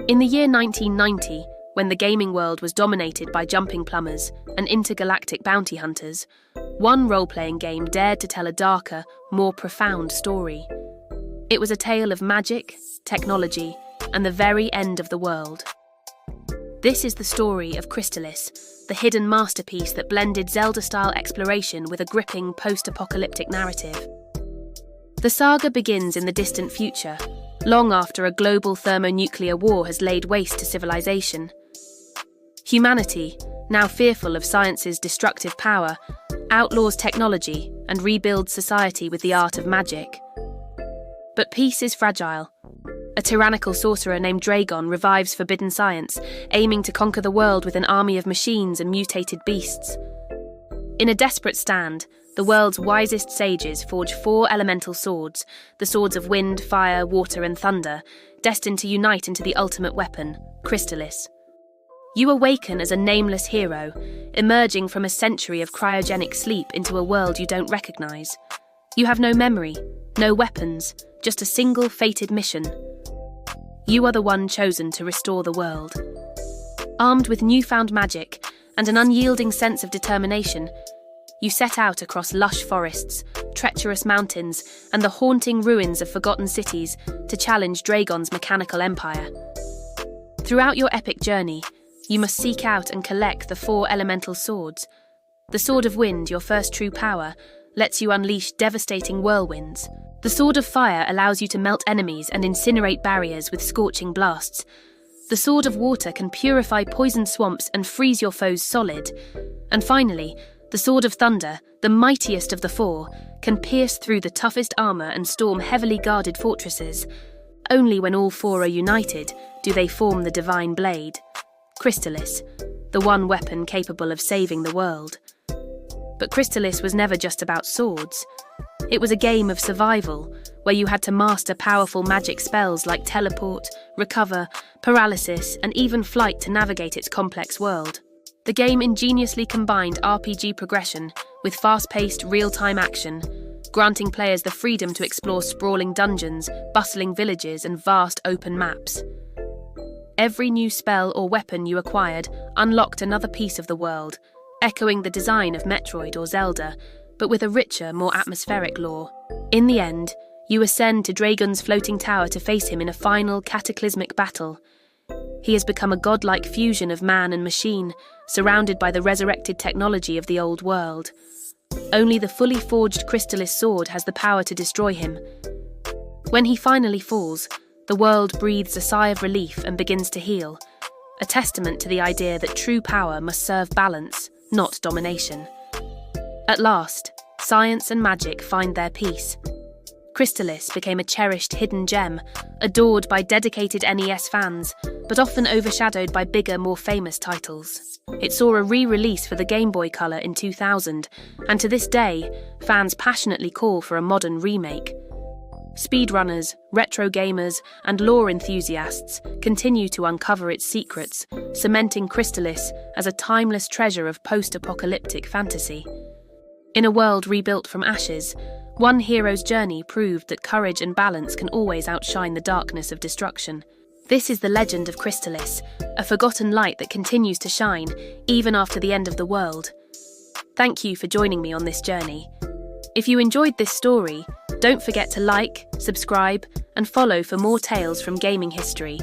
In the year 1990, when the gaming world was dominated by jumping plumbers and intergalactic bounty hunters, one role-playing game dared to tell a darker, more profound story. It was a tale of magic, technology, and the very end of the world. This is the story of Crystalis, the hidden masterpiece that blended Zelda-style exploration with a gripping post-apocalyptic narrative. The saga begins in the distant future, long after a global thermonuclear war has laid waste to civilization. Humanity, now fearful of science's destructive power, outlaws technology and rebuilds society with the art of magic. But peace is fragile. A tyrannical sorcerer named Dragon revives forbidden science, aiming to conquer the world with an army of machines and mutated beasts. In a desperate stand, the world's wisest sages forge 4 elemental swords, the swords of wind, fire, water, and thunder, destined to unite into the ultimate weapon, Crystalis. You awaken as a nameless hero, emerging from a century of cryogenic sleep into a world you don't recognize. You have no memory, no weapons, just a single fated mission. You are the one chosen to restore the world. Armed with newfound magic and an unyielding sense of determination, you set out across lush forests, treacherous mountains, and the haunting ruins of forgotten cities to challenge Dragon's mechanical empire. Throughout your epic journey, you must seek out and collect the 4 elemental swords. The Sword of Wind, your first true power, lets you unleash devastating whirlwinds. The Sword of Fire allows you to melt enemies and incinerate barriers with scorching blasts. The Sword of Water can purify poisoned swamps and freeze your foes solid. And finally, the Sword of Thunder, the mightiest of the 4, can pierce through the toughest armor and storm heavily guarded fortresses. Only when all 4 are united do they form the divine blade, Crystalis, the one weapon capable of saving the world. But Crystalis was never just about swords. It was a game of survival, where you had to master powerful magic spells like teleport, recover, paralysis, and even flight to navigate its complex world. The game ingeniously combined RPG progression with fast-paced, real-time action, granting players the freedom to explore sprawling dungeons, bustling villages, and vast open maps. Every new spell or weapon you acquired unlocked another piece of the world, echoing the design of Metroid or Zelda, but with a richer, more atmospheric lore. In the end, you ascend to Dragon's floating tower to face him in a final, cataclysmic battle. He has become a godlike fusion of man and machine, surrounded by the resurrected technology of the old world. Only the fully forged Crystalis sword has the power to destroy him. When he finally falls, the world breathes a sigh of relief and begins to heal, a testament to the idea that true power must serve balance, not domination. At last, science and magic find their peace. Crystalis became a cherished hidden gem, adored by dedicated NES fans, but often overshadowed by bigger, more famous titles. It saw a re-release for the Game Boy Color in 2000, and to this day, fans passionately call for a modern remake. Speedrunners, retro gamers, and lore enthusiasts continue to uncover its secrets, cementing Crystalis as a timeless treasure of post-apocalyptic fantasy. In a world rebuilt from ashes, one hero's journey proved that courage and balance can always outshine the darkness of destruction. This is the legend of Crystalis, a forgotten light that continues to shine, even after the end of the world. Thank you for joining me on this journey. If you enjoyed this story, don't forget to like, subscribe, and follow for more tales from gaming history.